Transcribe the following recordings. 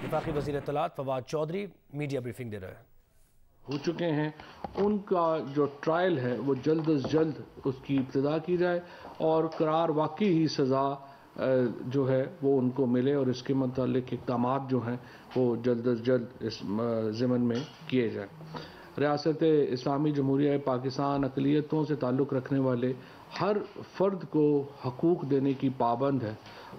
وفاقی وزیر اطلاعات فواد چودھری میڈیا بریفنگ دے رہے ہیں۔ ہو چکے ہیں ان کا جو ٹرائل ہے وہ جلد از جلد اس کی ابتدا کی جائے اور قرار واقعی ہی سزا جو ہے وہ ان کو ملے اور اس کے متعلق اقدامات جو ہیں وہ جلد از جلد اس ضمن میں کیے جائیں۔ ریاست اسلامی جمہوریہ پاکستان اقلیتوں سے تعلق رکھنے والے ہر فرد کو حقوق دینے کی پابند ہے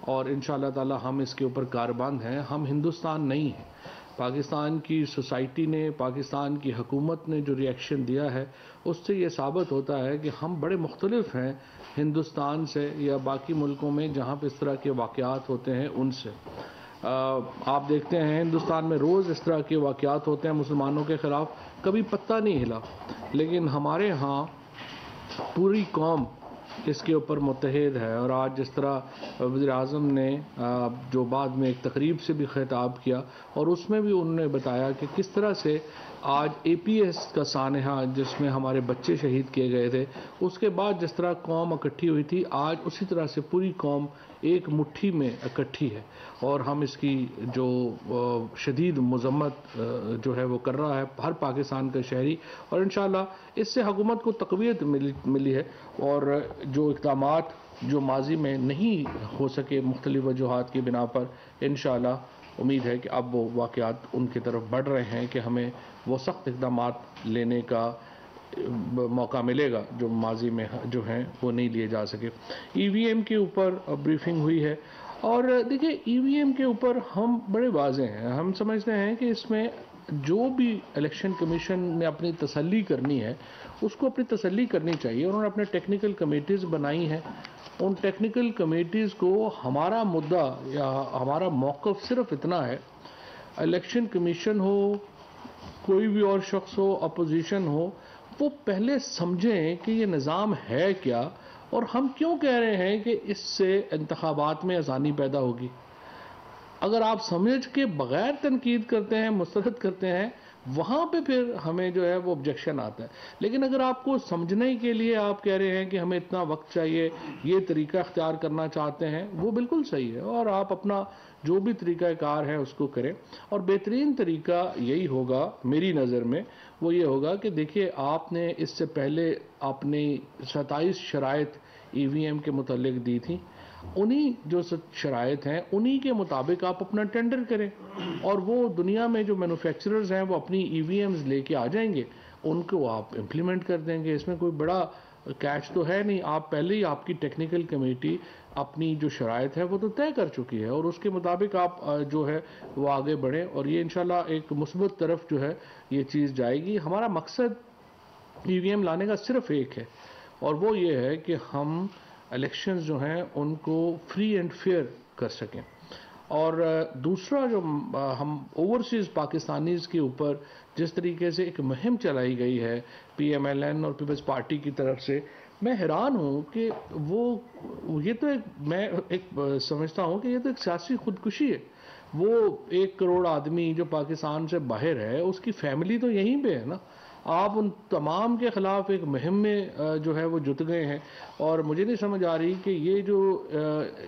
اور انشاءاللہ تعالی ہم اس کے اوپر کاربند ہیں۔ ہم ہندوستان نہیں ہیں۔ پاکستان کی سوسائٹی نے، پاکستان کی حکومت نے جو ریئیکشن دیا ہے اس سے یہ ثابت ہوتا ہے کہ ہم بڑے مختلف ہیں ہندوستان سے یا باقی ملکوں میں جہاں پہ اس طرح کے واقعات ہوتے ہیں ان سے۔ آپ دیکھتے ہیں ہندوستان میں روز اس طرح کے واقعات ہوتے ہیں مسلمانوں کے خلاف، کبھی پتہ نہیں ہلا، لیکن ہمارے ہاں پوری قوم اس کے اوپر متحد ہے۔ اور آج جس طرح وزیر اعظم نے جو بعد میں ایک تقریب سے بھی خطاب کیا اور اس میں بھی انہوں نے بتایا کہ کس طرح سے آج اے پی ایس کا سانحہ جس میں ہمارے بچے شہید کیے گئے تھے، اس کے بعد جس طرح قوم اکٹھی ہوئی تھی، آج اسی طرح سے پوری قوم ایک مٹھی میں اکٹھی ہے اور ہم اس کی جو شدید مذمت جو ہے وہ کر رہا ہے ہر پاکستان کا شہری، اور انشاءاللہ اس سے حکومت کو تقویت ملی ہے اور جو اقدامات جو ماضی میں نہیں ہو سکے مختلف وجوہات کی بنا پر، انشاءاللہ امید ہے کہ اب وہ واقعات ان کی طرف بڑھ رہے ہیں کہ ہمیں وہ سخت اقدامات لینے کا موقع ملے گا جو ماضی میں جو ہیں وہ نہیں لیے جا سکے۔ ای وی ایم کے اوپر بریفنگ ہوئی ہے اور دیکھیں ای وی ایم کے اوپر ہم بڑے واضح ہیں، ہم سمجھتے ہیں کہ اس میں جو بھی الیکشن کمیشن نے اپنی تسلی کرنی ہے اس کو اپنی تسلی کرنی چاہیے۔ انہوں نے اپنے ٹیکنیکل کمیٹیز بنائی ہیں، ان ٹیکنیکل کمیٹیز کو ہمارا مدعا یا ہمارا موقف صرف اتنا ہے، الیکشن کمیشن ہو، کوئی بھی اور شخص ہو، اپوزیشن ہو، وہ پہلے سمجھیں کہ یہ نظام ہے کیا اور ہم کیوں کہہ رہے ہیں کہ اس سے انتخابات میں آسانی پیدا ہوگی۔ اگر آپ سمجھ کے بغیر تنقید کرتے ہیں، مسترد کرتے ہیں، وہاں پہ پھر ہمیں جو ہے وہ آبجیکشن آتا ہے۔ لیکن اگر آپ کو سمجھنے کے لیے آپ کہہ رہے ہیں کہ ہمیں اتنا وقت چاہیے، یہ طریقہ اختیار کرنا چاہتے ہیں، وہ بالکل صحیح ہے اور آپ اپنا جو بھی طریقہ کار ہے اس کو کریں، اور بہترین طریقہ یہی ہوگا میری نظر میں، وہ یہ ہوگا کہ دیکھیے آپ نے اس سے پہلے اپنی 27 شرائط ای وی ایم کے متعلق دی تھی، انہی جو شرائط ہیں انہی کے مطابق آپ اپنا ٹینڈر کریں اور وہ دنیا میں جو مینوفیکچررز ہیں وہ اپنی ای وی ایمز لے کے آ جائیں گے، ان کو آپ امپلیمنٹ کر دیں گے۔ اس میں کوئی بڑا کیچ تو ہے نہیں، آپ پہلے ہی آپ کی ٹیکنیکل کمیٹی اپنی جو شرائط ہے وہ تو طے کر چکی ہے اور اس کے مطابق آپ جو ہے وہ آگے بڑھیں اور یہ انشاءاللہ ایک مثبت طرف جو ہے یہ چیز جائے گی۔ ہمارا مقصد ای وی ایم لانے کا صرف ایک ہے اور وہ یہ ہے کہ ہم الیکشنز جو ہیں ان کو فری اینڈ فیئر کر سکیں، اور دوسرا جو ہم اوورسیز پاکستانیز کے اوپر جس طریقے سے ایک مہم چلائی گئی ہے پی ایم ایل این اور پیپلز پارٹی کی طرف سے، میں حیران ہوں کہ یہ تو میں سمجھتا ہوں کہ یہ تو ایک سیاسی خودکشی ہے۔ وہ 1 کروڑ آدمی جو پاکستان سے باہر ہے اس کی فیملی تو یہیں پہ ہے نا، آپ ان تمام کے خلاف ایک مہم میں جو ہے وہ جت گئے ہیں، اور مجھے نہیں سمجھ آ رہی کہ یہ جو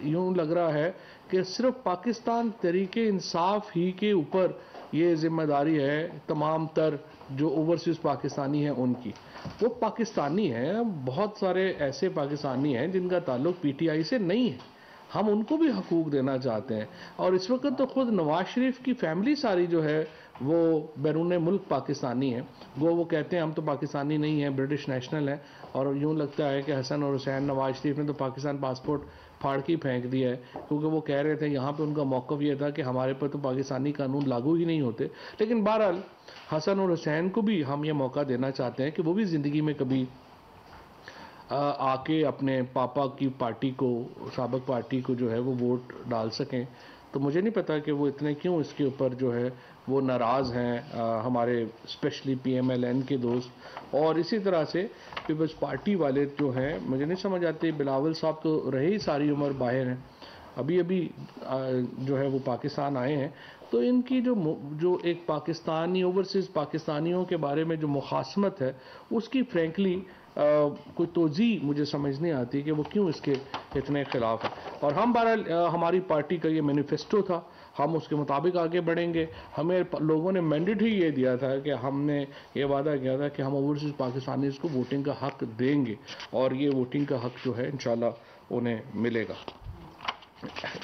یوں لگ رہا ہے کہ صرف پاکستان تحریک انصاف ہی کے اوپر یہ ذمہ داری ہے تمام تر جو اوورسیز پاکستانی ہیں ان کی۔ وہ پاکستانی ہیں، بہت سارے ایسے پاکستانی ہیں جن کا تعلق پی ٹی آئی سے نہیں ہے، ہم ان کو بھی حقوق دینا چاہتے ہیں، اور اس وقت تو خود نواز شریف کی فیملی ساری جو ہے وہ بیرون ملک پاکستانی ہیں، وہ کہتے ہیں ہم تو پاکستانی نہیں ہیں، برٹش نیشنل ہیں، اور یوں لگتا ہے کہ حسن اور حسین نواز شریف نے تو پاکستان پاسپورٹ پھاڑ کے پھینک دیا ہے، کیونکہ وہ کہہ رہے تھے یہاں پہ ان کا موقف یہ تھا کہ ہمارے پر تو پاکستانی قانون لاگو ہی نہیں ہوتے۔ لیکن بہرحال حسن اور حسین کو بھی ہم یہ موقع دینا چاہتے ہیں کہ وہ بھی زندگی میں کبھی آ کے اپنے پاپا کی پارٹی کو، سابق پارٹی کو جو ہے وہ ووٹ ڈال سکیں۔ تو مجھے نہیں پتا کہ وہ اتنے کیوں اس کے اوپر جو ہے وہ ناراض ہیں، ہمارے specially P M L N کے دوست، اور اسی طرح سے پیپلز پارٹی والے جو ہیں، مجھے نہیں سمجھ آتے، بلاول صاحب تو رہے ہی ساری عمر باہر ہیں، ابھی جو ہے وہ پاکستان آئے ہیں، تو ان کی جو ایک پاکستانی اوورسیز پاکستانیوں کے بارے میں جو مخاصمت ہے اس کی فرینکلی کوئی توضیح مجھے سمجھ نہیں آتی کہ وہ کیوں اس کے اتنے خلاف ہے۔ اور ہم بہرحال ہماری پارٹی کا یہ مینیفیسٹو تھا، ہم اس کے مطابق آگے بڑھیں گے. ہمیں لوگوں نے مینڈیٹ ہی یہ دیا تھا کہ ہم نے یہ وعدہ کیا تھا کہ ہم اوورسیز پاکستانیز کو ووٹنگ کا حق دیں گے, اور یہ ووٹنگ کا حق جو ہے انشاءاللہ انہیں ملے گا.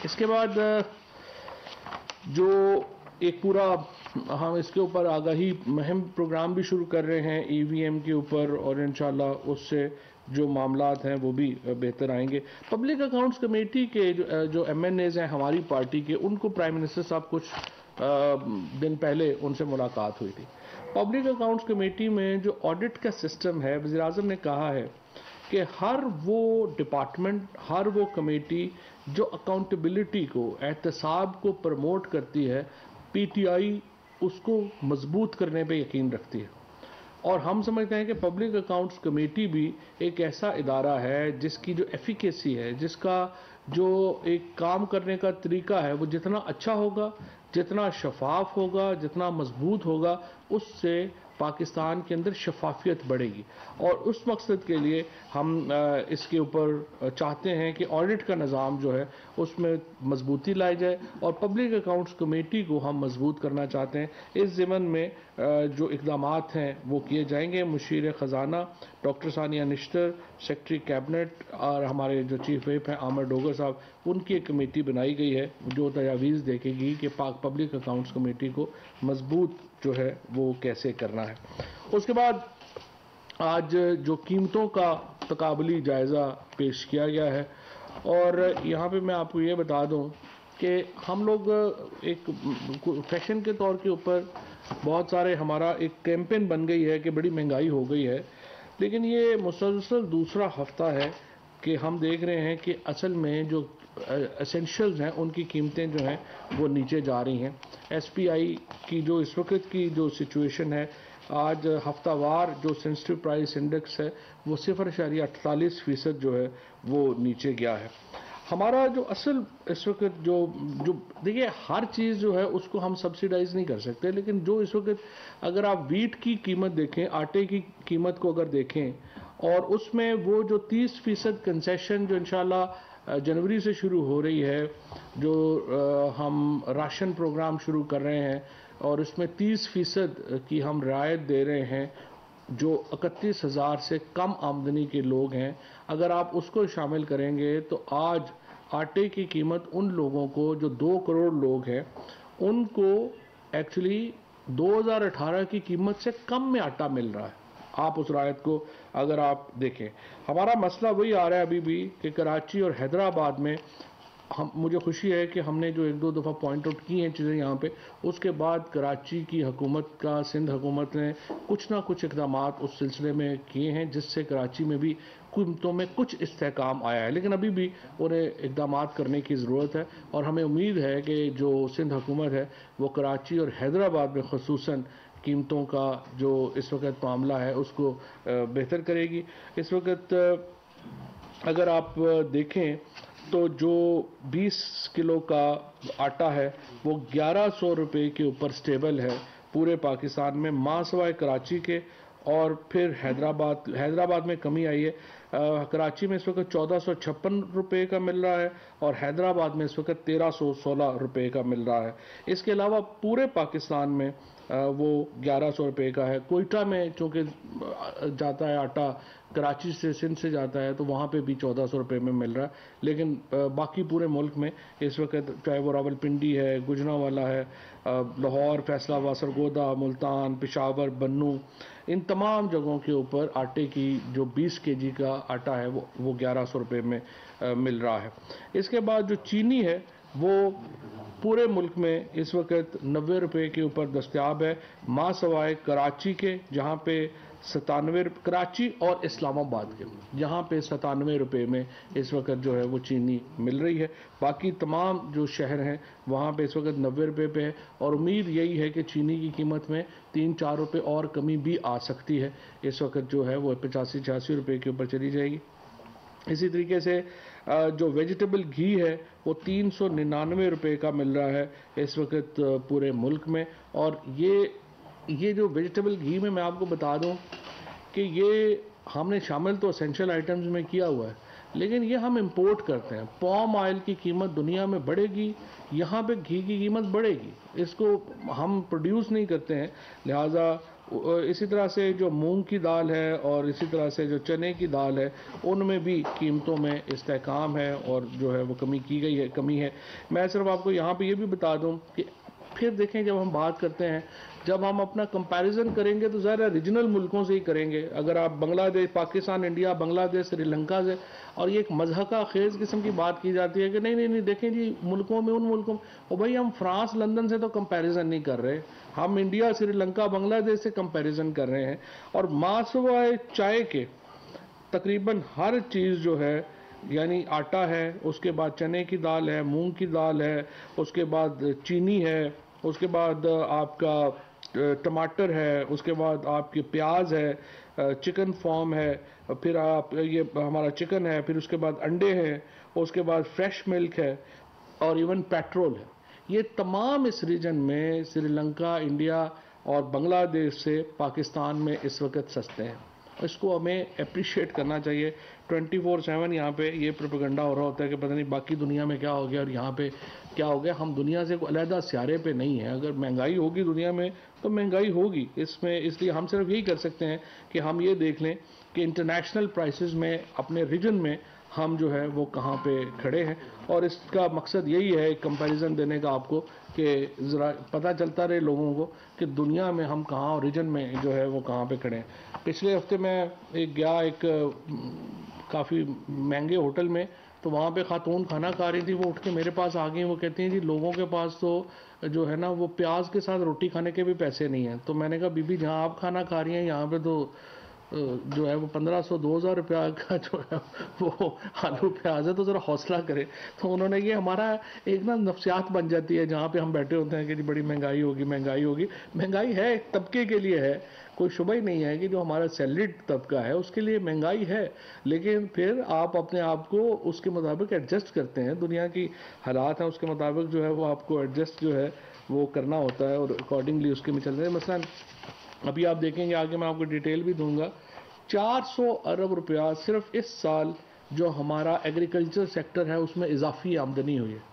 اس کے بعد جو ایک پورا ہم اس کے اوپر آگاہی مہم پروگرام بھی شروع کر رہے ہیں ای وی ایم کے اوپر, اور انشاءاللہ اس سے جو معاملات ہیں وہ بھی بہتر آئیں گے. پبلک اکاؤنٹس کمیٹی کے جو ایم این ایز ہیں ہماری پارٹی کے, ان کو پرائم منسٹر صاحب کچھ دن پہلے ان سے ملاقات ہوئی تھی. پبلک اکاؤنٹس کمیٹی میں جو آڈٹ کا سسٹم ہے, وزیر اعظم نے کہا ہے کہ ہر وہ ڈپارٹمنٹ, ہر وہ کمیٹی جو اکاؤنٹیبلٹی کو, احتساب کو پروموٹ کرتی ہے, پی ٹی آئی اس کو مضبوط کرنے پہ یقین رکھتی ہے. اور ہم سمجھتے ہیں کہ پبلک اکاؤنٹس کمیٹی بھی ایک ایسا ادارہ ہے جس کی جو ایفیکیسی ہے, جس کا جو ایک کام کرنے کا طریقہ ہے, وہ جتنا اچھا ہوگا, جتنا شفاف ہوگا, جتنا مضبوط ہوگا, اس سے پاکستان کے اندر شفافیت بڑھے گی. اور اس مقصد کے لیے ہم اس کے اوپر چاہتے ہیں کہ آڈٹ کا نظام جو ہے اس میں مضبوطی لائی جائے, اور پبلک اکاؤنٹس کمیٹی کو ہم مضبوط کرنا چاہتے ہیں. اس ضمن میں جو اقدامات ہیں وہ کیے جائیں گے. مشیر خزانہ ڈاکٹر ثانیہ نشتر, سیکرٹری کیبنٹ, اور ہمارے جو چیف ویپ ہیں عامر ڈوگر صاحب, ان کی ایک کمیٹی بنائی گئی ہے جو تجاویز دیکھے گی کہ پبلک اکاؤنٹس کمیٹی کو مضبوط جو ہے وہ کیسے کرنا ہے. اس کے بعد آج جو قیمتوں کا تقابلی جائزہ پیش کیا گیا ہے, اور یہاں پہ میں آپ کو یہ بتا دوں کہ ہم لوگ ایک فیشن کے طور کے اوپر بہت سارے, ہمارا ایک کیمپین بن گئی ہے کہ بڑی مہنگائی ہو گئی ہے, لیکن یہ مسلسل دوسرا ہفتہ ہے کہ ہم دیکھ رہے ہیں کہ اصل میں جو اسینشلز ہیں ان کی قیمتیں جو ہیں وہ نیچے جا رہی ہیں. ایس پی آئی کی جو اس وقت کی جو سچویشن ہے, آج ہفتہ وار جو سینسٹیو پرائس انڈیکس ہے وہ 0.48% جو ہے وہ نیچے گیا ہے. ہمارا جو اصل اس وقت جو دیکھیے, ہر چیز جو ہے اس کو ہم سبسیڈائز نہیں کر سکتے, لیکن جو اس وقت اگر آپ ویٹ کی قیمت دیکھیں, آٹے کی قیمت کو اگر دیکھیں, اور اس میں وہ جو 30% کنسیشن جو انشاءاللہ جنوری سے شروع ہو رہی ہے, جو ہم راشن پروگرام شروع کر رہے ہیں, اور اس میں 30% کی ہم رعایت دے رہے ہیں جو 31,000 سے کم آمدنی کے لوگ ہیں. اگر آپ اس کو شامل کریں گے تو آج آٹے کی قیمت ان لوگوں کو جو 2 کروڑ لوگ ہیں ان کو ایکچولی 2018 کی قیمت سے کم میں آٹا مل رہا ہے. آپ اس رعایت کو اگر آپ دیکھیں, ہمارا مسئلہ وہی آ رہا ہے ابھی بھی کہ کراچی اور حیدرآباد میں مجھے خوشی ہے کہ ہم نے جو 1-2 دفعہ پوائنٹ آؤٹ کی ہیں چیزیں یہاں پہ, اس کے بعد کراچی کی حکومت کا, سندھ حکومت نے کچھ نہ کچھ اقدامات اس سلسلے میں کیے ہیں جس سے کراچی میں بھی قیمتوں میں کچھ استحکام آیا ہے, لیکن ابھی بھی انہیں اقدامات کرنے کی ضرورت ہے. اور ہمیں امید ہے کہ جو سندھ حکومت ہے وہ کراچی اور حیدرآباد میں خصوصاً قیمتوں کا جو اس وقت معاملہ ہے اس کو بہتر کرے گی. اس وقت اگر آپ دیکھیں تو جو 20 کلو کا آٹا ہے وہ 1100 روپے کے اوپر سٹیبل ہے پورے پاکستان میں, ماں سوائے کراچی کے, اور پھر حیدرآباد میں کمی آئی ہے. کراچی میں اس وقت 1456 روپے کا مل رہا ہے, اور حیدرآباد میں اس وقت 1316 روپے کا مل رہا ہے. اس کے علاوہ پورے پاکستان میں وہ 1100 روپے کا ہے. کوئٹہ میں چونکہ جاتا ہے آٹا کراچی سے, سندھ سے جاتا ہے, تو وہاں پہ بھی 1400 روپے میں مل رہا ہے. لیکن باقی پورے ملک میں اس وقت چاہے وہ راولپنڈی ہے, گجرانوالہ ہے, لاہور, فیصلہ آباد, سرگودا, ملتان, پشاور, بنوں, ان تمام جگہوں کے اوپر آٹے کی جو 20 kg کا آٹا ہے وہ 1100 روپے میں مل رہا ہے. اس کے بعد جو چینی ہے وہ پورے ملک میں اس وقت 90 روپے کے اوپر دستیاب ہے, ماں سوائے کراچی کے جہاں پہ 97, کراچی اور اسلام آباد کے جہاں پہ 97 روپے میں اس وقت جو ہے وہ چینی مل رہی ہے. باقی تمام جو شہر ہیں وہاں پہ اس وقت 90 روپے پہ ہے, اور امید یہی ہے کہ چینی کی قیمت میں 3-4 روپے اور کمی بھی آ سکتی ہے. اس وقت جو ہے وہ 85-86 روپے کے اوپر چلی جائے گی. اسی طریقے سے جو ویجیٹیبل گھی ہے وہ 399 روپے کا مل رہا ہے اس وقت پورے ملک میں. اور یہ جو ویجیٹیبل گھی میں آپ کو بتا دوں کہ یہ ہم نے شامل تو اسینشل آئٹمز میں کیا ہوا ہے, لیکن یہ ہم امپورٹ کرتے ہیں. پام آئل کی قیمت دنیا میں بڑھے گی, یہاں پہ گھی کی قیمت بڑھے گی, اس کو ہم پروڈیوس نہیں کرتے ہیں. لہٰذا اسی طرح سے جو مونگ کی دال ہے اور اسی طرح سے جو چنے کی دال ہے, ان میں بھی قیمتوں میں استحکام ہے اور جو ہے وہ کمی ہے. میں صرف آپ کو یہاں پہ یہ بھی بتا دوں کہ پھر دیکھیں جب ہم بات کرتے ہیں, جب ہم اپنا کمپیریزن کریں گے تو ظاہر ریجنل ملکوں سے ہی کریں گے. اگر آپ بنگلہ دیش, پاکستان, انڈیا, بنگلہ دیش, سری لنکا سے, اور یہ ایک مضحکہ خیز قسم کی بات کی جاتی ہے کہ نہیں دیکھیں جی ملکوں میں, ان ملکوں میں, اور بھائی ہم فرانس, لندن سے تو کمپیریزن نہیں کر رہے, ہم انڈیا, سری لنکا, بنگلہ دیش سے کمپیریزن کر رہے ہیں. اور ماسوائے چائے کے تقریباً ہر چیز جو ہے, یعنی آٹا ہے, اس کے بعد چنے کی دال ہے, مونگ کی دال ہے, اس کے بعد چینی ہے, اس کے بعد آپ کا ٹماٹر ہے, اس کے بعد آپ کی پیاز ہے, چکن فارم ہے, پھر آپ یہ ہمارا چکن ہے, پھر اس کے بعد انڈے ہیں, اس کے بعد فریش ملک ہے, اور ایون پیٹرول ہے. یہ تمام اس ریجن میں سری لنکا, انڈیا اور بنگلہ دیش سے پاکستان میں اس وقت سستے ہیں. اس کو ہمیں اپریشیٹ کرنا چاہیے. 24/7 یہاں پہ یہ پروپیگنڈا ہو رہا ہوتا ہے کہ پتہ نہیں باقی دنیا میں کیا ہو گیا اور یہاں پہ کیا ہو گیا. ہم دنیا سے کوئی علیحدہ سیارے پہ نہیں ہیں. اگر مہنگائی ہوگی دنیا میں تو مہنگائی ہوگی, اس لیے ہم صرف یہی کر سکتے ہیں کہ ہم یہ دیکھ لیں کہ انٹرنیشنل پرائسز میں اپنے ریجن میں ہم جو ہے وہ کہاں پہ کھڑے ہیں. اور اس کا مقصد یہی ہے کمپیریزن دینے کا آپ کو, کہ ذرا پتہ چلتا رہے لوگوں کو کہ دنیا میں ہم کہاں اور ریجن میں جو ہے وہ کہاں پہ کھڑے ہیں. پچھلے ہفتے میں گیا ایک کافی مہنگے ہوٹل میں, تو وہاں پہ خاتون کھانا کھا رہی تھی. وہ اٹھ کے میرے پاس آ گئی, وہ کہتی ہیں جی لوگوں کے پاس تو جو ہے نا وہ پیاز کے ساتھ روٹی کھانے کے بھی پیسے نہیں ہیں. تو میں نے کہا بی بی جہاں آپ کھانا کھا رہی ہیں یہاں پہ تو جو ہے وہ 1500-2000 روپیہ کا جو ہے وہ آلو پیاز ہے, تو ذرا حوصلہ کرے. تو انہوں نے, یہ ہمارا ایک نا نفسیات بن جاتی ہے جہاں پہ ہم بیٹھے ہوتے ہیں کہ جی بڑی مہنگائی ہوگی. مہنگائی ہے ایک طبقے کے لیے ہے, کوئی شبہ ہی نہیں ہے کہ جو ہمارا سیلریڈ طبقہ ہے اس کے لیے مہنگائی ہے. لیکن پھر آپ اپنے آپ کو اس کے مطابق ایڈجسٹ کرتے ہیں. دنیا کی حالات ہیں اس کے مطابق جو ہے وہ آپ کو ایڈجسٹ جو ہے وہ کرنا ہوتا ہے, اور اکارڈنگلی اس کے میں چل رہے ہیں. مثلا ابھی آپ دیکھیں گے آگے, میں آپ کو ڈیٹیل بھی دوں گا, 400 ارب روپیہ صرف اس سال جو ہمارا ایگریکلچر سیکٹر ہے اس میں اضافی آمدنی ہوئی ہے.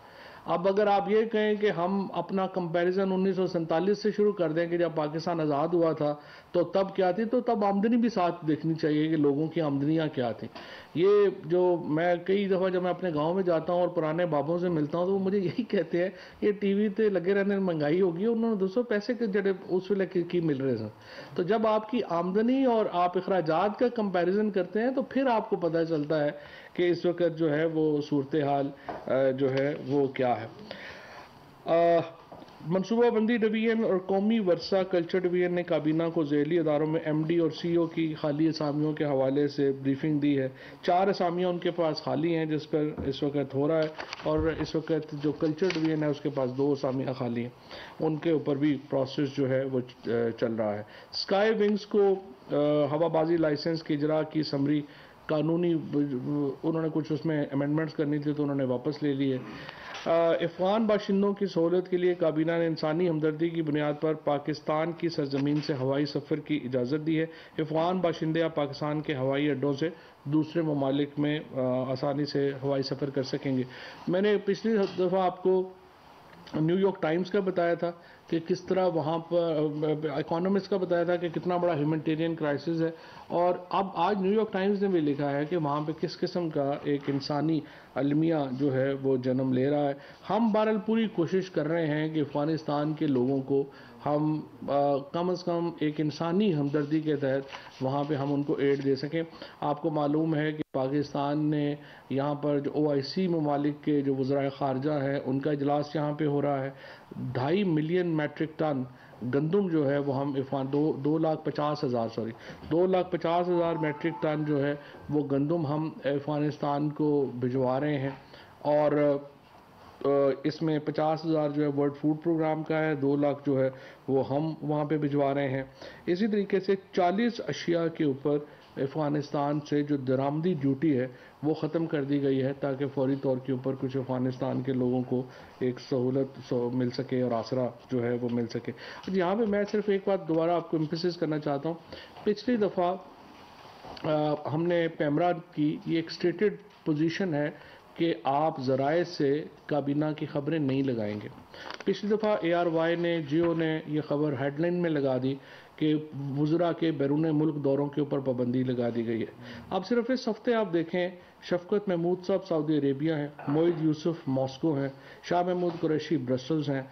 اب اگر آپ یہ کہیں کہ ہم اپنا کمپیریزن 1947 سے شروع کر دیں کہ جب پاکستان آزاد ہوا تھا تو تب کیا تھی, تو تب آمدنی بھی ساتھ دیکھنی چاہیے کہ لوگوں کی آمدنیاں کیا تھیں. یہ جو میں کئی دفعہ جب میں اپنے گاؤں میں جاتا ہوں اور پرانے بابوں سے ملتا ہوں تو وہ مجھے یہی کہتے ہیں یہ ٹی وی تے لگے رہنے مہنگائی ہوگی, انہوں نے 200 پیسے کے جڑے اس ویلے کی مل رہے ہیں. تو جب آپ کی آمدنی اور آپ اخراجات کا کمپیریزن کرتے ہیں تو پھر آپ کو پتہ چلتا ہے کہ اس وقت جو ہے وہ صورتحال جو ہے وہ کیا ہے. منصوبہ بندی ڈویژن اور قومی ورثہ کلچر ڈویژن نے کابینہ کو ذیلی اداروں میں ایم ڈی اور سی او کی خالی اسامیوں کے حوالے سے بریفنگ دی ہے. 4 اسامیاں ان کے پاس خالی ہیں جس پر اس وقت ہو رہا ہے, اور اس وقت جو کلچر ڈویژن ہے اس کے پاس 2 اسامیاں خالی ہیں, ان کے اوپر بھی پروسیس جو ہے وہ چل رہا ہے. اسکائی ونگز کو ہوا بازی لائسنس کی اجرا کی سمری قانونی, انہوں نے کچھ اس میں امینڈمنٹس کرنی تھی تو انہوں نے واپس لے لی ہے. افغان باشندوں کی سہولت کے لیے کابینہ نے انسانی ہمدردی کی بنیاد پر پاکستان کی سرزمین سے ہوائی سفر کی اجازت دی ہے. افغان باشندے اب پاکستان کے ہوائی اڈوں سے دوسرے ممالک میں آسانی سے ہوائی سفر کر سکیں گے. میں نے پچھلی دفعہ آپ کو نیو یارک ٹائمز کا بتایا تھا کہ کس طرح وہاں پر, اکانومسٹ کا بتایا تھا کہ کتنا بڑا ہیومینٹیرین کرائسس ہے, اور اب آج نیو یارک ٹائمز نے بھی لکھا ہے کہ وہاں پہ کس قسم کا ایک انسانی المیہ جو ہے وہ جنم لے رہا ہے. ہم بہرحال پوری کوشش کر رہے ہیں کہ افغانستان کے لوگوں کو ہم کم از کم ایک انسانی ہمدردی کے تحت وہاں پہ ہم ان کو ایڈ دے سکیں. آپ کو معلوم ہے کہ پاکستان نے یہاں پر جو OIC ممالک کے جو وزرائے خارجہ ہیں ان کا اجلاس یہاں پہ ہو رہا ہے. 2.5 ملین میٹرک ٹن گندم جو ہے وہ ہم 2,50,000 میٹرک ٹن جو ہے وہ گندم ہم افغانستان کو بھجوا رہے ہیں, اور اس میں 50,000 جو ہے ورلڈ فوڈ پروگرام کا ہے, 2 لاکھ جو ہے وہ ہم وہاں پہ بھجوا رہے ہیں. اسی طریقے سے 40 اشیاء کے اوپر افغانستان سے جو درآمدی ڈیوٹی ہے وہ ختم کر دی گئی ہے تاکہ فوری طور کے اوپر کچھ افغانستان کے لوگوں کو ایک سہولت مل سکے اور آسرا جو ہے وہ مل سکے. یہاں پہ میں صرف ایک بات دوبارہ آپ کو ایمفسس کرنا چاہتا ہوں. پچھلی دفعہ ہم نے پیمرا کی یہ ایک اسٹیٹڈ پوزیشن ہے کہ آپ ذرائع سے کابینہ کی خبریں نہیں لگائیں گے. پچھلی دفعہ ARY نے جیو نے یہ خبر ہیڈ لائن میں لگا دی کہ وزراء کے بیرون ملک دوروں کے اوپر پابندی لگا دی گئی ہے. اب صرف اس ہفتے آپ دیکھیں شفقت محمود صاحب سعودی عربیہ ہیں، معید یوسف ماسکو ہیں، شاہ محمود قریشی برسلز ہیں،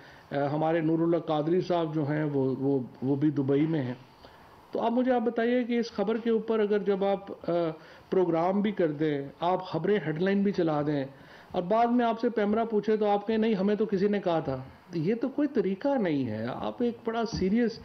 ہمارے نور اللہ قادری صاحب جو ہیں وہ بھی دبئی میں ہیں. تو اب مجھے آپ بتائیے کہ اس خبر کے اوپر اگر جب آپ پروگرام بھی کر دیں، آپ خبریں ہیڈ لائن بھی چلا دیں اور بعد میں آپ سے پیمرا پوچھے تو آپ کہیں نہیں ہمیں تو کسی نے کہا تھا، یہ تو کوئی طریقہ نہیں ہے. آپ ایک بڑا سیریس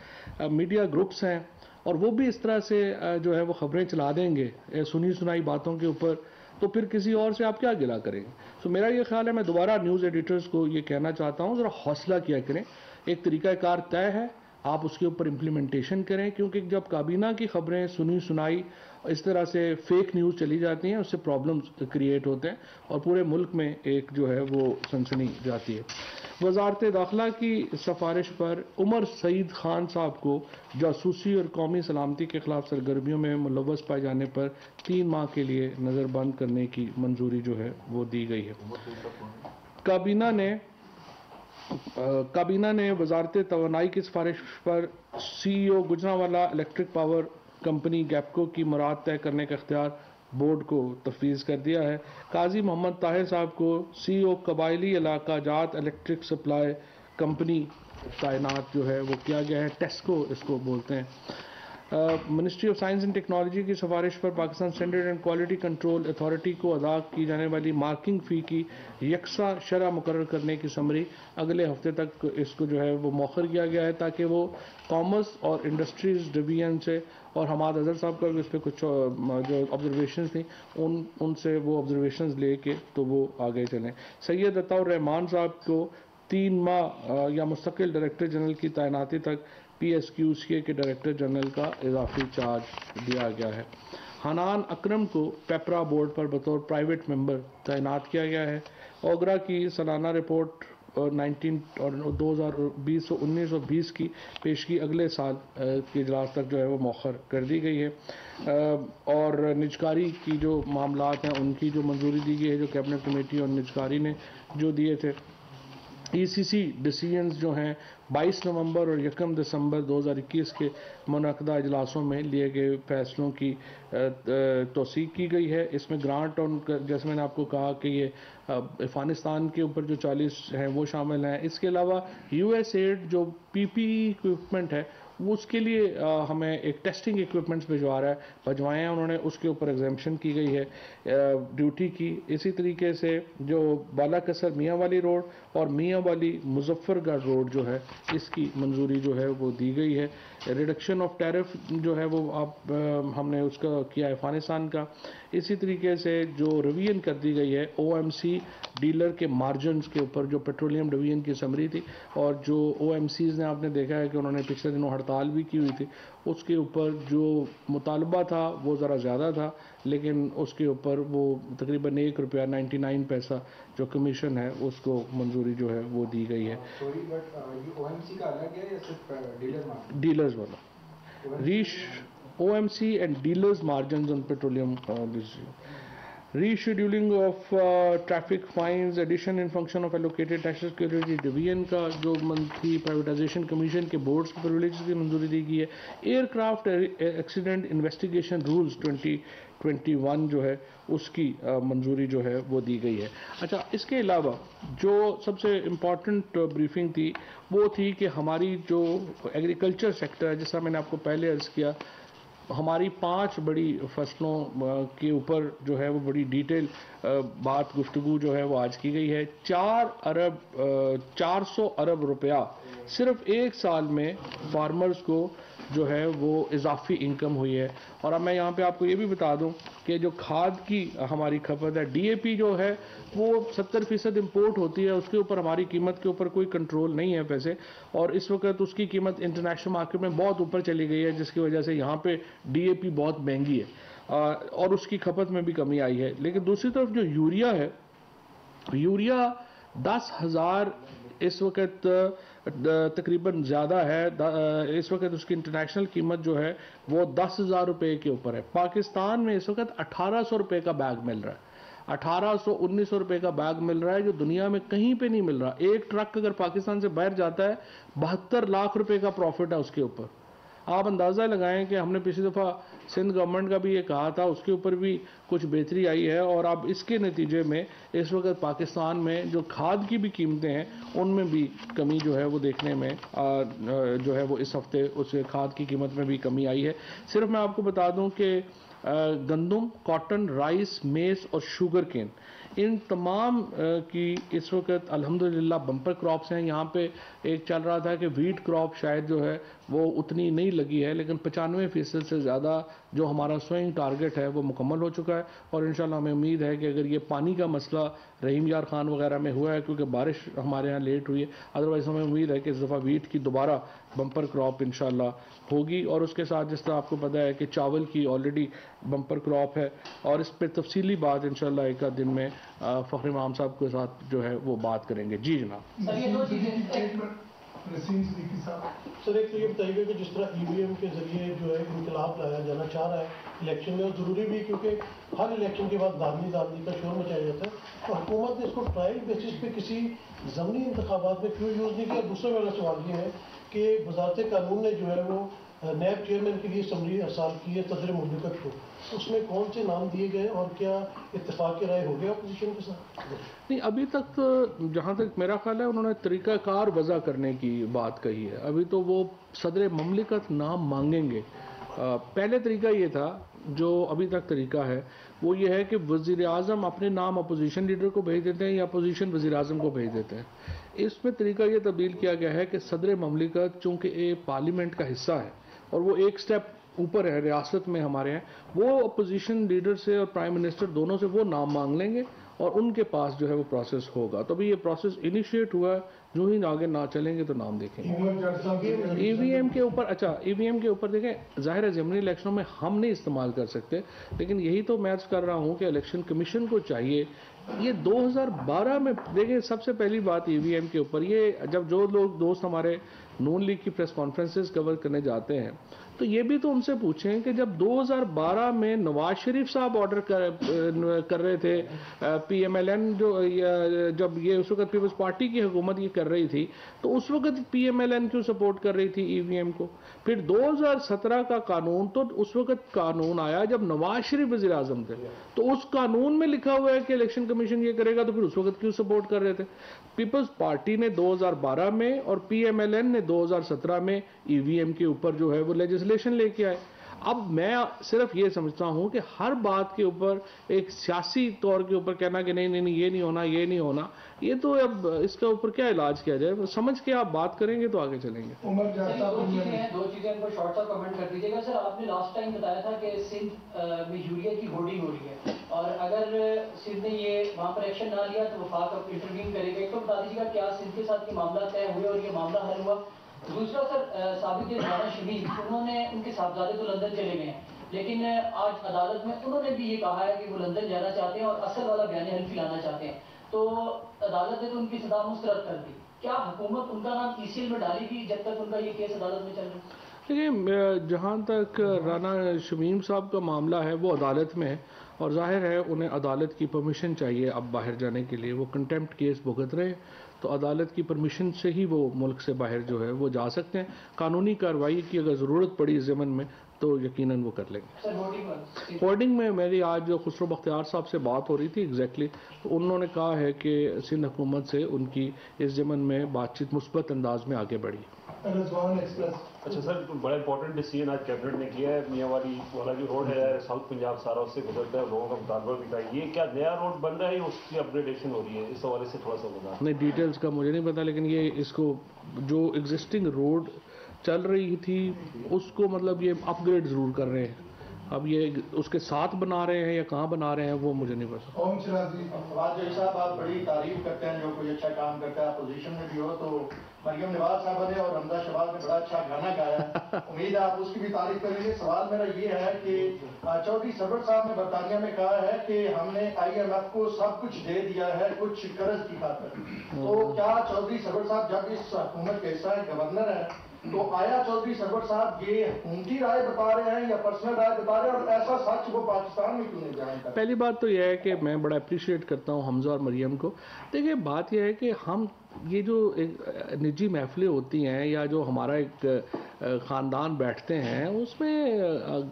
میڈیا گروپس ہیں اور وہ بھی اس طرح سے جو ہے وہ خبریں چلا دیں گے سنی سنائی باتوں کے اوپر، تو پھر کسی اور سے آپ کیا گلہ کریں گے. سو میرا یہ خیال ہے، میں دوبارہ نیوز ایڈیٹرز کو یہ کہنا چاہتا ہوں ذرا حوصلہ کیا کریں. ایک طریقہ کار طے ہے، آپ اس کے اوپر امپلیمنٹیشن کریں، کیونکہ جب کابینہ کی خبریں سنی سنائی اس طرح سے فیک نیوز چلی جاتی ہیں اس سے پرابلمز کریٹ ہوتے ہیں اور پورے ملک میں ایک جو ہے وہ سنسنی جاتی ہے. وزارت داخلہ کی سفارش پر عمر سعید خان صاحب کو جاسوسی اور قومی سلامتی کے خلاف سرگرمیوں میں ملوث پائے جانے پر 3 ماہ کے لیے نظر بند کرنے کی منظوری جو ہے وہ دی گئی ہے. کابینہ نے وزارت توانائی کی سفارش پر CEO Gujranwala electric power company گیپکو کی مراد طے کرنے کا اختیار بورڈ کو تفویض کر دیا ہے. قاضی محمد طاہر صاحب کو CEO قبائلی علاقہ جات الیکٹرک سپلائی کمپنی تعینات جو ہے وہ کیا گیا ہے، ٹیسکو اس کو بولتے ہیں. Ministry of science and technology کی سفارش پر Pakistan standard and quality control authority کو ادا کی جانے والی مارکنگ فی کی یکساں شرح مقرر کرنے کی سمری اگلے ہفتے تک اس کو جو ہے وہ مؤخر کیا گیا ہے تاکہ وہ کامرس اور انڈسٹریز ڈویژن سے، اور حماد اظہر صاحب کا بھی اس پہ کچھ جو آبزرویشنز تھیں ان سے وہ آبزرویشنز لے کے تو وہ آگے چلیں. سید عطاء الرحمان صاحب کو 3 ماہ یا مستقل ڈائریکٹر جنرل کی تعیناتی تک PSQCA کے ڈائریکٹر جنرل کا اضافی چارج دیا گیا ہے. حنان اکرم کو پیپرا بورڈ پر بطور پرائیویٹ ممبر تعینات کیا گیا ہے. اوگرا کی سالانہ رپورٹ 2019-20 کی پیشگی اگلے سال کے اجلاس تک جو ہے وہ مؤخر کر دی گئی ہے. اور نجکاری کی جو معاملات ہیں ان کی جو منظوری دی گئی ہے، جو کیبنٹ کمیٹی اور نجکاری نے جو دیے تھے. ECC ڈیسیژنز جو ہیں 22 نومبر اور 1 دسمبر 2021 کے منعقدہ اجلاسوں میں لیے گئے فیصلوں کی توثیق کی گئی ہے. اس میں گرانٹ اور جیسے میں نے آپ کو کہا کہ یہ افغانستان کے اوپر جو 40 ہیں وہ شامل ہیں. اس کے علاوہ USAID جو PPE اکوپمنٹ ہے وہ اس کے لیے ہمیں ایک ٹیسٹنگ اکوپمنٹس بھجوائے ہیں انہوں نے، اس کے اوپر ایگزیمپشن کی گئی ہے ڈیوٹی کی. اسی طریقے سے جو بالا کسر میاں والی روڈ اور میاں والی مظفر گڑھ روڈ جو ہے اس کی منظوری جو ہے وہ دی گئی ہے. ریڈکشن آف ٹیرف جو ہے وہ ہم نے اس کا کیا افغانستان کا. اسی طریقے سے جو ریویژن کر دی گئی ہے OMC ڈیلر کے مارجنز کے اوپر، جو پیٹرولیم ڈویژن کی سمری تھی اور جو OMCs نے آپ نے دیکھا ہے کہ انہوں نے پچھلے دنوں ہڑتال بھی کی ہوئی تھی، اس کے اوپر جو مطالبہ تھا وہ ذرا زیادہ تھا لیکن اس کے اوپر وہ تقریباً ₹1.99 جو کمیشن ہے اس کو منظوری جو ہے وہ دی گئی ہے. ڈیلرز والا OMC and dealers margins on petroleum. Rescheduling of traffic fines addition in function of allocated national security division کا جو منتھی پرائیویٹائزیشن کمیشن کے بورڈز کی پرولیجز کی منظوری دی گئی ہے. Aircraft accident investigation rules 2021 جو ہے اس کی منظوری جو ہے وہ دی گئی ہے. اچھا، اس کے علاوہ جو سب سے امپورٹنٹ بریفنگ تھی وہ تھی کہ ہماری جو ایگریکلچر سیکٹر ہے، جیسا میں نے آپ کو پہلے عرض کیا، ہماری 5 بڑی فصلوں کے اوپر جو ہے وہ بڑی ڈیٹیل بات گفتگو جو ہے وہ آج کی گئی ہے. 400 ارب روپیہ صرف 1 سال میں فارمرز کو جو ہے وہ اضافی انکم ہوئی ہے. اور اب میں یہاں پہ آپ کو یہ بھی بتا دوں کہ جو کھاد کی ہماری کھپت ہے DAP جو ہے وہ 70% امپورٹ ہوتی ہے، اس کے اوپر ہماری قیمت کے اوپر کوئی کنٹرول نہیں ہے پیسے، اور اس وقت اس کی قیمت انٹرنیشنل مارکیٹ میں بہت اوپر چلی گئی ہے جس کی وجہ سے یہاں پہ DAP بہت مہنگی ہے اور اس کی کھپت میں بھی کمی آئی ہے. لیکن دوسری طرف جو یوریا ہے، یوریا 10,000 اس وقت تقریباً زیادہ ہے. اس وقت اس کی انٹرنیشنل قیمت جو ہے وہ 10,000 روپے کے اوپر ہے. پاکستان میں اس وقت 1,800 روپے کا بیگ مل رہا ہے. 1,800 1,900 روپے کا بیگ مل رہا ہے جو دنیا میں کہیں پہ نہیں مل رہا. ایک ٹرک اگر پاکستان سے باہر جاتا ہے 72 لاکھ روپے کا پروفٹ ہے اس کے اوپر. آپ اندازہ لگائیں کہ ہم نے پچھلی دفعہ سندھ گورنمنٹ کا بھی یہ کہا تھا, اس کے اوپر بھی کچھ بہتری آئی ہے, اور اب اس کے نتیجے میں اس وقت پاکستان میں جو کھاد کی بھی قیمتیں ہیں ان میں بھی کمی جو ہے وہ دیکھنے میں جو ہے وہ اس ہفتے اس کھاد کی قیمت میں بھی کمی آئی ہے. صرف میں آپ کو بتا دوں کہ گندم, کاٹن, رائس, میز اور شوگر کین, ان تمام کی اس وقت الحمدللہ بمپر کراپس ہیں. یہاں پہ ایک چل رہا تھا کہ ویٹ کراپ شاید جو ہے وہ اتنی نہیں لگی ہے, لیکن 95% سے زیادہ جو ہمارا سوئنگ ٹارگٹ ہے وہ مکمل ہو چکا ہے. اور انشاءاللہ ہمیں امید ہے کہ اگر یہ پانی کا مسئلہ رحیم یار خان وغیرہ میں ہوا ہے کیونکہ بارش ہمارے ہاں لیٹ ہوئی ہے, ادروائز ہمیں امید ہے کہ اس دفعہ ویٹ کی دوبارہ بمپر کراپ انشاءاللہ ہوگی. اور اس کے ساتھ جس طرح آپ کو پتہ ہے کہ چاول کی آلریڈی بمپر کراپ ہے, اور اس پہ تفصیلی بات انشاءاللہ ایک آدھ دن میں فخر امام صاحب کے ساتھ جو ہے وہ بات کریں گے. جی جناب. سر ایک تو یہ بتائیے گا کہ جس طرح ای وی ایم کے ذریعے جو ہے انقلاب لایا جانا چاہ رہا ہے الیکشن میں, اور ضروری بھی کیونکہ ہر الیکشن کے بعد دھاندلی کا شور مچایا جاتا ہے, تو حکومت نے اس کو ٹرائل بیسس پہ کسی ضمنی انتخابات میں کیوں یوز نہیں کیا؟ دوسرا میرا سوال یہ ہے کہ وزارت قانون نے جو ہے وہ نیب چیئرمین کے لیے اسمبلی ارسال کی ہے صدر مملکت کو, اس میں کون سے نام دیے گئے اور کیا اتفاق رائے ہو گیا اپوزیشن کے ساتھ؟ نہیں, ابھی تک جہاں تک میرا خیال ہے انہوں نے طریقہ کار وضع کرنے کی بات کہی ہے. ابھی تو وہ صدر مملکت نام مانگیں گے. پہلے طریقہ یہ تھا, جو ابھی تک طریقہ ہے وہ یہ ہے کہ وزیر اعظم اپنے نام اپوزیشن لیڈر کو بھیج دیتے ہیں یا اپوزیشن وزیر اعظم کو بھیج دیتے ہیں. اس میں طریقہ یہ تبدیل کیا گیا ہے کہ صدر مملکت چونکہ ایک پارلیمنٹ کا حصہ ہے اور وہ ایک سٹیپ اوپر ہے ریاست میں ہمارے ہیں, وہ اپوزیشن لیڈر سے اور پرائم منسٹر دونوں سے وہ نام مانگ لیں گے اور ان کے پاس جو ہے وہ پروسیس ہوگا. تو ابھی یہ پروسیس انیشیٹ ہوا ہے, جو ہی آگے نہ چلیں گے تو نام دیکھیں گے. ای وی ایم کے اوپر, اچھا ای وی ایم کے اوپر دیکھیں, ظاہر ہے ضمنی الیکشنوں میں ہم نہیں استعمال کر سکتے, لیکن یہی تو میں عرض کر رہا ہوں کہ الیکشن کمیشن کو چاہیے. یہ 2012 میں دیکھیں سب سے پہلی بات ای وی ایم کے اوپر, یہ جب جو لوگ دوست ہمارے نون لیگ کی پریس کانفرنسز کور کرنے جاتے ہیں تو یہ بھی تو ان سے پوچھیں کہ جب 2012 میں نواز شریف صاحب آرڈر کر رہے تھے پی ایم ایل این, جو جب یہ اس وقت پیپلز پارٹی کی حکومت یہ کر رہی تھی, تو اس وقت پی ایم ایل این کیوں سپورٹ کر رہی تھی ای وی ایم کو؟ پھر 2017 کا قانون, تو اس وقت قانون آیا جب نواز شریف وزیر اعظم تھے, تو اس قانون میں لکھا ہوا ہے کہ الیکشن کمیشن یہ کرے گا, تو پھر اس وقت کیوں سپورٹ کر رہے تھے؟ پیپلز پارٹی نے 2012 میں اور پی ایم ایل این نے 2017 میں ای وی ایم کے اوپر جو ہے وہ لیجسلیشن لے کے آئے. اب میں صرف یہ سمجھتا ہوں کہ ہر بات کے اوپر ایک سیاسی طور کے اوپر کہنا کہ نہیں یہ نہیں ہونا, یہ نہیں ہونا, یہ تو اب اس کے اوپر کیا علاج کیا جائے, سمجھ کے آپ بات کریں گے تو آگے چلیں گے. دو چیزیں ان کو شارٹ سا کمنٹ کر دیجیے گا. سر آپ نے لاسٹ ٹائم بتایا تھا کہ سندھ میں یوریا کی ہورڈنگ ہو رہی ہے, اور اگر سندھ نے یہ وہاں پر ایکشن نہ لیا تو وفاق اب انٹروین کرے گا. ایک تو بتا دیجیے گا کیا سندھ کے ساتھ یہ معاملہ طے ہوئے اور یہ معاملہ حل ہوا؟ دوسرا سر, سابق رانا شمیم انہوں نے, ان کے صاحبزادے تو لندن چلے گئے ہیں, لیکن آج عدالت میں انہوں نے بھی یہ کہا ہے کہ وہ لندن جانا چاہتے ہیں اور اصل والا بیان حلفی لانا چاہتے ہیں, تو عدالت نے تو ان کی سزا مسترد کر دی. کیا حکومت ان کا نام ای سی ایل میں ڈالے گی جب تک ان کا یہ کیس عدالت میں چل رہا ہے؟ دیکھیں, جہاں تک رانا شمیم صاحب کا معاملہ ہے وہ عدالت میں ہے, اور ظاہر ہے انہیں عدالت کی پرمیشن چاہیے اب باہر جانے کے لیے. وہ کنٹیمپٹ کیس بھگت رہے, تو عدالت کی پرمیشن سے ہی وہ ملک سے باہر جو ہے وہ جا سکتے ہیں. قانونی کارروائی کی اگر ضرورت پڑی ضمن میں تو یقیناً وہ کر لیں گے. ہورڈنگ میں میری آج جو خسرو بختیار صاحب سے بات ہو رہی تھی ایگزیکٹلی, تو انہوں نے کہا ہے کہ سندھ حکومت سے ان کی اس ضمن میں بات چیت مثبت انداز میں آگے بڑھی. اچھا سر, بڑا امپورٹنٹ ڈیسیجن آج کیبنٹ نے کیا ہے. میاں والی والا جو روڈ ہے ساؤتھ پنجاب سارا اس سے گزرتا ہے, لوگوں کا مطالبہ بھی تھا. یہ کیا نیا روڈ بن رہا ہے یا اس کی اپگریڈیشن ہو رہی ہے؟ اس حوالے سے تھوڑا سا بتا. نہیں, ڈیٹیلز کا مجھے نہیں پتا, لیکن یہ اس کو جو ایگزسٹنگ روڈ چل رہی تھی اس کو مطلب یہ اپ گریڈ ضرور کر رہے ہیں. اب یہ اس کے ساتھ بنا رہے ہیں یا کہاں بنا رہے ہیں وہ مجھے نہیں پتا. فواد جوئی صاحب آپ بڑی تعریف کرتے ہیں، جو کوئی اچھا کام کرتا ہے اپوزیشن میں بھی ہو، تو مریم نواز صاحبہ نے اور حمزہ شہباز نے بڑا اچھا گانا گایا ہے، امید ہے آپ اس کی بھی تعریف کریں گے. سوال میرا یہ ہے کہ چودھری سرور صاحب نے برطانیہ میں کہا ہے کہ ہم نے IMF کو سب کچھ دے دیا ہے کچھ قرض کی خاطر، تو کیا چودھری سرور صاحب جب اس حکومت کے حصہ گورنر ہیں تو آیا چودھری سرور صاحب یہ حکومتی رائے بتا رہے ہیں یا پرسنل رائے بتا رہے ہیں، اور ایسا سچ وہ پاکستان میں کیوں نہیں جانتا؟ پہلی بات تو یہ ہے کہ میں بڑا اپریشیٹ کرتا ہوں حمزہ اور مریم کو. دیکھیں بات یہ ہے کہ ہم یہ جو نجی محفلیں ہوتی ہیں یا جو ہمارا ایک خاندان بیٹھتے ہیں اس میں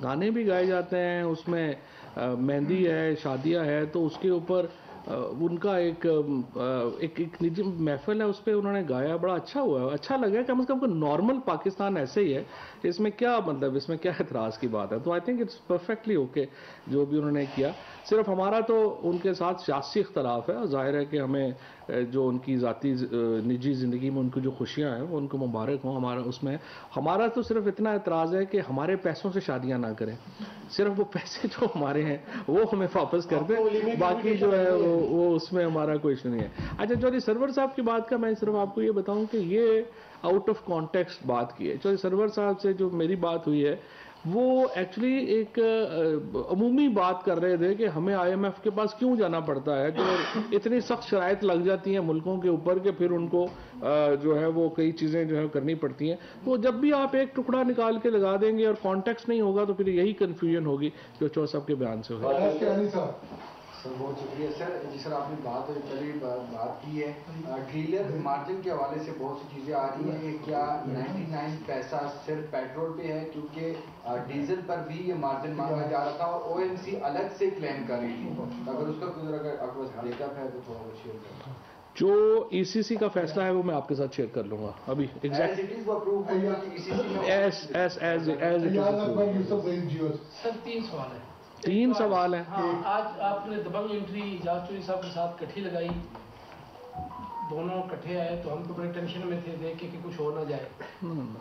گانے بھی گائے جاتے ہیں، اس میں مہندی ہے، شادیاں ہے، تو اس کے اوپر ان کا ایک نجی محفل ہے، اس پہ انہوں نے گایا، بڑا اچھا ہوا، اچھا لگا. کم از کم نارمل پاکستان ایسے ہی ہے، اس میں کیا مطلب، اس میں کیا اعتراض کی بات ہے. تو I think it's perfectly okay جو بھی انہوں نے کیا. صرف ہمارا تو ان کے ساتھ سیاسی اختلاف ہے، اور ظاہر ہے کہ ہمیں جو ان کی ذاتی نجی زندگی میں ان کی جو خوشیاں ہیں وہ ان کو مبارک ہوں. ہمارا تو صرف اتنا اعتراض ہے کہ ہمارے پیسوں سے شادیاں نہ کریں، صرف وہ پیسے جو ہمارے ہیں وہ ہمیں واپس کر دیں، باقی جو ہے وہ اس میں ہمارا کوئی ایشو نہیں ہے. اچھا چودھری سرور صاحب کی بات کا میں صرف آپ کو یہ بتاؤں کہ یہ آؤٹ آف کانٹیکسٹ بات کی ہے. چودھری سرور صاحب سے جو میری بات ہوئی ہے وہ ایکچولی ایک عمومی بات کر رہے تھے کہ ہمیں IMF کے پاس کیوں جانا پڑتا ہے، جو اتنی سخت شرائط لگ جاتی ہیں ملکوں کے اوپر کہ پھر ان کو جو ہے وہ کئی چیزیں جو ہے کرنی پڑتی ہیں. تو جب بھی آپ ایک ٹکڑا نکال کے لگا دیں گے اور کانٹیکسٹ نہیں ہوگا تو پھر یہی کنفیوژن ہوگی جو چودھری صاحب کے بیان سے ہوگی. سر بہت شکریہ سر. جی سر آپ نے پہلے بات کی ہے ڈیلر مارجن کے حوالے سے بہت سی چیزیں آ رہی ہیں کہ کیا 99 پیسہ صرف پیٹرول پہ ہے، کیونکہ ڈیزل پر بھی یہ مارجن مانگا جا رہا تھا اور OMC الگ سے کلیم کر رہی تھی. اگر اس کا کوئی اگر آپ کو ڈیٹا ہے تو تھوڑا بہت شیئر کریں. جو ECC کا فیصلہ ہے وہ میں آپ کے ساتھ شیئر کر لوں گا ابھی ایگزیکٹ سر 3 سوال ہیں. آج آپ نے دبنگ انٹری اعجاز چودھری صاحب کے ساتھ کٹھی لگائی، دونوں کٹھے آئے تو ہم تو بڑے ٹینشن میں تھے دیکھ کے کہ کچھ ہو نہ جائے.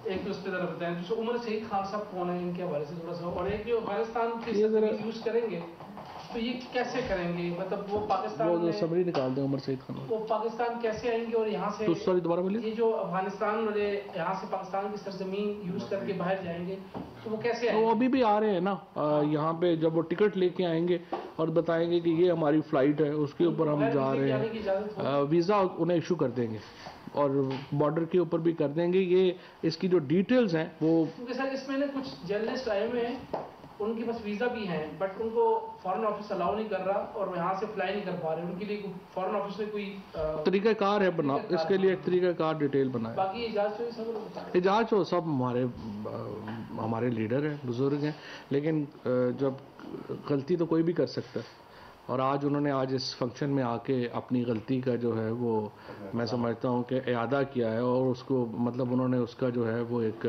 ایک تو اس پہ ذرا بتائیں، دوسرا عمر سعید خان صاحب کون ہیں ان کے حوالے سے تھوڑا سا، اور ایک جو افغانستان کی یوز کریں گے تو یہ کیسے کریں گے، مطلب وہ پاکستان وہ سمری نکال دیں عمر سعید خان، وہ پاکستان کیسے آئیں گے اور یہاں سے سوری دوبارہ بولیے. یہ جو افغانستان والے یہاں سے پاکستان کی سرزمین یوز کر کے باہر جائیں گے تو وہ کیسے آئیں گے؟ وہ ابھی بھی آ رہے ہیں نا یہاں پہ، جب وہ ٹکٹ لے کے آئیں گے اور بتائیں گے کہ یہ ہماری فلائٹ ہے اس کے اوپر ہم جا رہے ہیں، ویزا انہیں ایشو کر دیں گے اور بارڈر کے اوپر بھی کر دیں گے. یہ اس کی جو ڈیٹیلز ہیں وہ کیونکہ سر اس میں کچھ جرنلسٹ آئے ہوئے ہیں، ان کے پاس ویزا بھی ہیں بٹ ان کو فارن آفس الاؤ نہیں کر رہا اور یہاں سے فلائی نہیں کر پا رہے. ان کے لیے فارن آفس نے کوئی طریقہ کار ہے بنا، اس کے لیے ایک طریقہ کار ڈیٹیل بنایا. باقی اعجاز چودھری سب ہمارے لیڈر ہیں، بزرگ ہیں، لیکن جب غلطی تو کوئی بھی کر سکتا ہے، اور آج انہوں نے اس فنکشن میں آ کے اپنی غلطی کا جو ہے وہ میں سمجھتا ہوں کہ اعادہ کیا ہے، اور اس کو مطلب انہوں نے اس کا جو ہے وہ ایک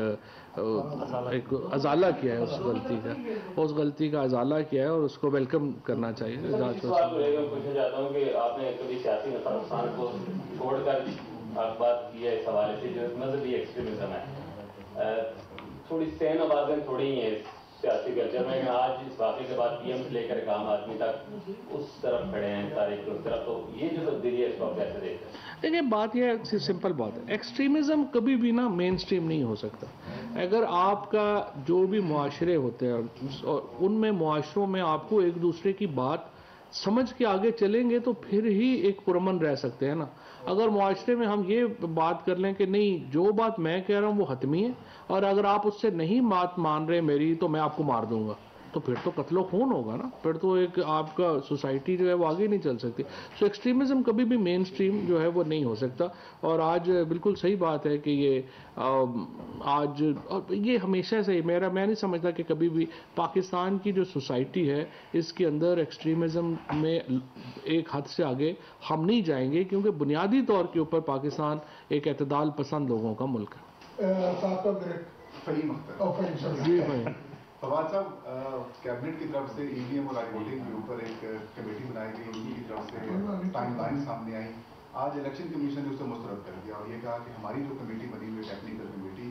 ازالہ کیا ہے، اس غلطی کا ازالہ کیا ہے اور اس کو ویلکم کرنا چاہیے. پوچھنا چاہتا ہوں کہ آپ نے کبھی سیاسی نفران کو چھوڑ کر آپ بات کی ہے اس حوالے سے جو مذہبی ایکسٹریمزم ہے، تھوڑی سین آوازیں تھوڑی ہی ہیں سیاسی کلچر میں. آج اس واقعے کے بعد PM سے لے کر عام آدمی تک اس طرف کھڑے ہیں، تاریخ کی اس طرف، تو یہ جو تبدیلی ہے اس کو آپ کیسے دیکھتے ہیں؟ دیکھیں بات یہ ہے، سمپل بات ہے، ایکسٹریمزم کبھی بھی نا مین سٹریم نہیں ہو سکتا. اگر آپ کا جو بھی معاشرے ہوتے ہیں اور ان میں معاشروں میں آپ کو ایک دوسرے کی بات سمجھ کے آگے چلیں گے تو پھر ہی ایک پرامن رہ سکتے ہیں نا. اگر معاشرے میں ہم یہ بات کر لیں کہ نہیں جو بات میں کہہ رہا ہوں وہ حتمی ہے اور اگر آپ اس سے نہیں بات مان رہے میری تو میں آپ کو مار دوں گا، تو پھر تو قتل و خون ہوگا نا، پھر تو ایک آپ کا سوسائٹی جو ہے وہ آگے نہیں چل سکتی. سو ایکسٹریمزم کبھی بھی مین سٹریم جو ہے وہ نہیں ہو سکتا. اور آج بالکل صحیح بات ہے کہ یہ آج یہ ہمیشہ سے میں نہیں سمجھتا کہ کبھی بھی پاکستان کی جو سوسائٹی ہے اس کے اندر ایکسٹریمزم میں ایک حد سے آگے ہم نہیں جائیں گے، کیونکہ بنیادی طور کے اوپر پاکستان ایک اعتدال پسند لوگوں کا ملک ہے. جی بھائی. فواد صاحب، کیبنٹ کی طرف سے EVM اور آئی ووٹنگ کے اوپر ایک کمیٹی بنائی گئی، ان کی طرف سے ٹائم لائن سامنے آئی. آج الیکشن کمیشن نے اسے مسترد کر دیا اور یہ کہا کہ ہماری جو کمیٹی بنی ہوئی ٹیکنیکل کمیٹی،